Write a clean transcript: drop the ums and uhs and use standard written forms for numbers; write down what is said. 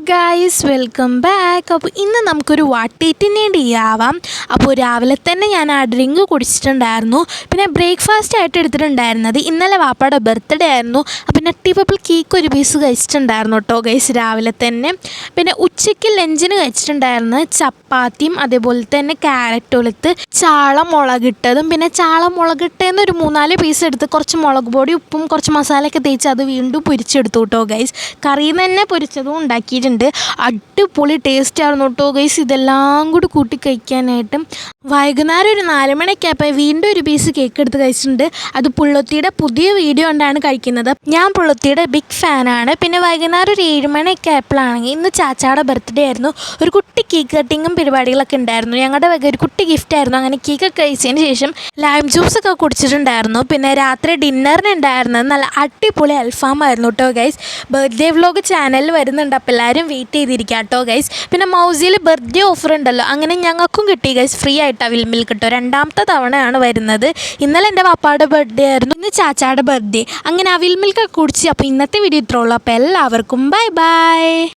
Guys welcome back. അപ്പോൾ ഇന്ന് നമുക്കൊരു വാട്ടീറ്റിന് വേണ്ടിയാവാം. അപ്പോൾ രാവിലെ തന്നെ ഞാൻ ആ ഡ്രിങ്ക് കുടിച്ചിട്ടുണ്ടായിരുന്നു. പിന്നെ ബ്രേക്ക്ഫാസ്റ്റ് ആയിട്ട് എടുത്തിട്ടുണ്ടായിരുന്നത് ഇന്നലെ വാപ്പയുടെ ബർത്ത്ഡേ ആയിരുന്നു. അപ്പോൾ നട്ടി പപ്പിൾ കേക്ക് ഒരു പീസ് കഴിച്ചിട്ടുണ്ടായിരുന്നു കേട്ടോ ഗൈസ് രാവിലെ തന്നെ. പിന്നെ ഉച്ചയ്ക്ക് ലഞ്ചിന് കഴിച്ചിട്ടുണ്ടായിരുന്നത് ചപ്പാത്തിയും അതേപോലെ തന്നെ ക്യാരറ്റ് ഒലുത്ത് ചാള മുളകിട്ടതും. പിന്നെ ചാള മുളകിട്ടതെന്ന് ഒരു 3-4 പീസ് എടുത്ത് കുറച്ച് മുളക് പൊടി ഉപ്പും കുറച്ച് മസാലയൊക്കെ തേച്ച് അത് വീണ്ടും പൊരിച്ചെടുത്തു കേട്ടോ ഗൈസ്. കറിയിൽ നിന്ന് തന്നെ പൊരിച്ചതും ഉണ്ടാക്കിയിട്ടുണ്ട്. അടിപൊളി ടേസ്റ്റ് ആയിരുന്നു കേട്ടോ ഗൈസ് ഇതെല്ലാം കൂടി കൂട്ടി കഴിക്കാനായിട്ട്. വൈകുന്നേരം ഒരു 4 മണിയൊക്കെ ആയപ്പോൾ വീണ്ടും ഒരു പീസ് കേക്ക് എടുത്ത് കഴിച്ചിട്ടുണ്ട്. അത് പുള്ളൊത്തിയുടെ പുതിയ വീഡിയോ കൊണ്ടാണ് കഴിക്കുന്നത്. ഞാൻ പുള്ളൊത്തിയുടെ ബിഗ് ഫാനാണ്. പിന്നെ വൈകുന്നേരം ഒരു 7 മണിയൊക്കെ ആയപ്പോഴാണെങ്കിൽ ഇന്ന് ചാച്ചാടെ ബർത്ത്ഡേ ആയിരുന്നു. ഒരു കുട്ടി കേക്ക് കട്ടിങ്ങും പരിപാടികളൊക്കെ ഉണ്ടായിരുന്നു. ഞങ്ങളുടെ വക ഒരു കുട്ടി ഗിഫ്റ്റ് ആയിരുന്നു. അങ്ങനെ കേക്കൊക്കെ കഴിച്ചതിന് ശേഷം ലൈം ജ്യൂസൊക്കെ കുടിച്ചിട്ടുണ്ടായിരുന്നു. പിന്നെ രാത്രി ഡിന്നറിന് ഉണ്ടായിരുന്നത് നല്ല അടിപൊളി അൽഫാമായിരുന്നു കേട്ടോ ഗൈസ്. ബർത്ത്ഡേ വ്ലോഗ് ചാനലിൽ വരുന്നുണ്ട്, അപ്പോൾ എല്ലാവരും വെയിറ്റ് ചെയ്തിരിക്കുക കേട്ടോ ഗൈസ്. പിന്നെ മൗസിയിൽ ബർത്ത്ഡേ ഓഫർ ഉണ്ടല്ലോ, അങ്ങനെ ഞങ്ങൾക്കും കിട്ടി ഗൈസ്. ഫ്രീ ആയിട്ട് അവിൽ മിൽക്ക് കിട്ടും. 2ാമത്തെ തവണയാണ് വരുന്നത്. ഇന്നലെ എൻ്റെ പാപ്പായുടെ ബർത്ത്ഡേ ആയിരുന്നു, ഇന്ന് ചാച്ചായുടെ ബർത്ത്ഡേ. അങ്ങനെ അവിൽ മിൽക്കൊക്കെ കുടിച്ച്. അപ്പോൾ ഇന്നത്തെ വീഡിയോ ഇത്രേ ഉള്ളൂ. അപ്പോൾ എല്ലാവർക്കും ബൈ ബൈ.